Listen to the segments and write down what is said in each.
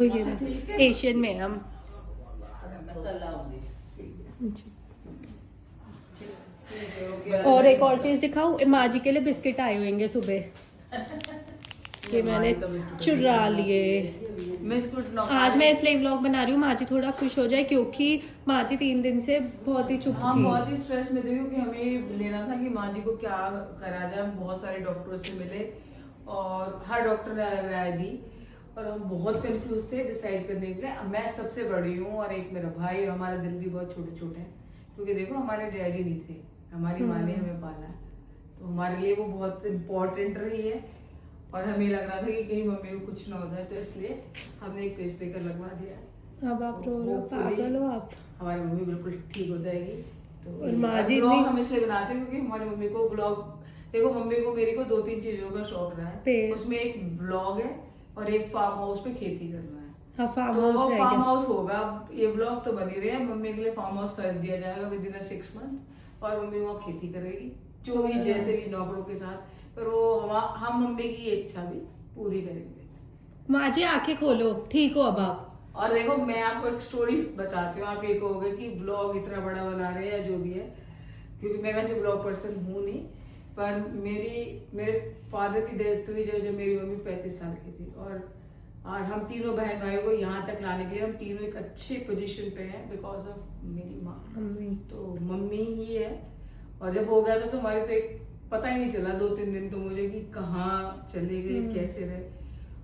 Asian में हम और एक और चीज दिखाऊं, माँ जी के लिए बिस्किट आए होंगे सुबह, ये मैंने चुरा लिए। आज मैं इसलिए व्लॉग बना रही हूँ, माँ जी थोड़ा खुश हो जाए, क्योंकि माँ जी 3 दिन से बहुत ही चुप थी। हम बहुत ही स्ट्रेस में थे क्योंकि हमें लेना था कि माँ जी को क्या करा जाए। हम बहुत सारे डॉक्टरों से मिले और हर डॉक्टर ने अलग राय दी और हम बहुत कंफ्यूज थे डिसाइड करने के लिए। मैं सबसे बड़ी हूँ और एक मेरा भाई, हमारा दिल भी बहुत छोटे छोटे हैं, क्योंकि देखो हमारे डैडी नहीं थे, हमारी माँ ने हमें पाला है, तो हमारे लिए वो बहुत इम्पोर्टेंट रही है। और हमें लग रहा था कि कहीं मम्मी को कुछ ना हो जाए, तो इसलिए हमने एक पेस मेकर लगवा दिया। अब आप रो रहे हो, पागल हो आप। हमारी मम्मी बिल्कुल ठीक हो जाएगी। तो और माँ जी ब्लॉग हम इसलिए बनाते हैं क्योंकि हमारी मम्मी को ब्लॉग, देखो मम्मी को मेरी को 2-3 चीजों का शौक रहा है, उसमें एक ब्लॉग है और एक फार्म हाउस पे खेती करना है। हाँ, तो फार्म हाउस होगा, ये व्लॉग तो बनी रहे। मम्मी के लिए फार्म हाउस कर दिया जाएगा विद इन 6 मंथ और मम्मी वहाँ खेती करेगी, जो भी जैसे भी नौकरों के साथ। पर वो हम मम्मी की इच्छा भी पूरी करेंगे। माँ जी आंखें खोलो, ठीक हो अब आप। और देखो मैं आपको एक स्टोरी बताती हूँ, आप ये कहोगे कि व्लॉग इतना बड़ा बना रहे हैं या जो भी है, क्योंकि मैं वैसे व्लॉग पर्सन हूँ नहीं। पर मेरे फादर की डेथ हुई जब मेरी मम्मी 35 साल की थी, और हम तीनों बहन भाइयों को यहाँ तक लाने के लिए हम तीनों एक अच्छे पोजीशन पे हैं बिकॉज ऑफ मेरी माँ। तो मम्मी ही है। और जब हो गया था तो हमारी तो एक पता ही नहीं चला 2-3 दिन तो मुझे कि कहाँ चले गए, कैसे रहे।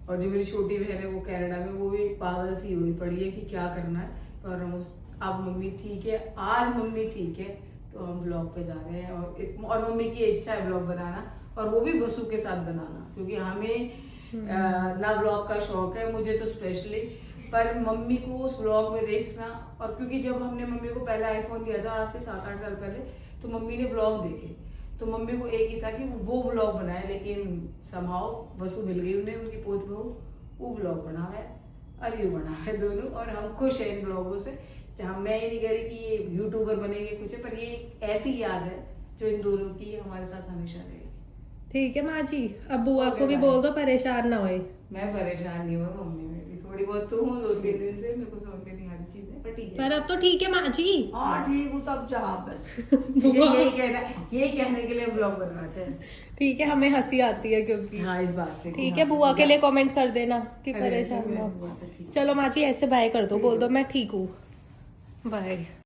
और जो मेरी छोटी बहन है वो कनाडा में, वो भी पागल सी हुई पड़ी है कि क्या करना है। पर हम अब मम्मी ठीक है, आज मम्मी ठीक है, तो हम ब्लॉग पे जा रहे हैं। और मम्मी की इच्छा है ब्लॉग बनाना, और वो भी वसु के साथ बनाना, क्योंकि हमें ना ब्लॉग का शौक है, मुझे तो स्पेशली, पर मम्मी को उस ब्लॉग में देखना। और क्योंकि जब हमने मम्मी को पहले आईफोन दिया था आज से 7-8 साल पहले, तो मम्मी ने ब्लॉग देखे, तो मम्मी को एक ही था कि वो ब्लॉग बनाए। लेकिन समहाउ वसु मिल गई उन्हें, उनकी पोत बहू, वो ब्लॉग बना है और ये बना है दोनों, और हम खुश हैं इन ब्लॉगों से। जहाँ मैं ये नहीं कह रही कि ये यूट्यूबर बनेंगे कुछ है, पर ये ऐसी याद है जो इन दोनों की हमारे साथ हमेशा रहेगी। ठीक है माँ जी, अब बुआ को भी बोल दो परेशान ना होए। मैं परेशान नहीं हुआ, मम्मी में भी थोड़ी बहुत तो हूँ, 2-3 दिन से मेरे को समझ में नहीं आ रही चीजें, पर ठीक है। पर अब तो ठीक है माँ जी। हाँ ठीक हूँ, तब जा बस। यही कहने के लिए ब्लॉग बनवाते हैं। ठीक है, हमें हंसी आती है क्योंकि हाँ इस बात से। ठीक है, बुआ के लिए कमेंट कर देना कि परेशान ना हो। ठीक है। चलो माँ जी ऐसे बाय कर दो, बोल दो मैं ठीक हूँ, बाय।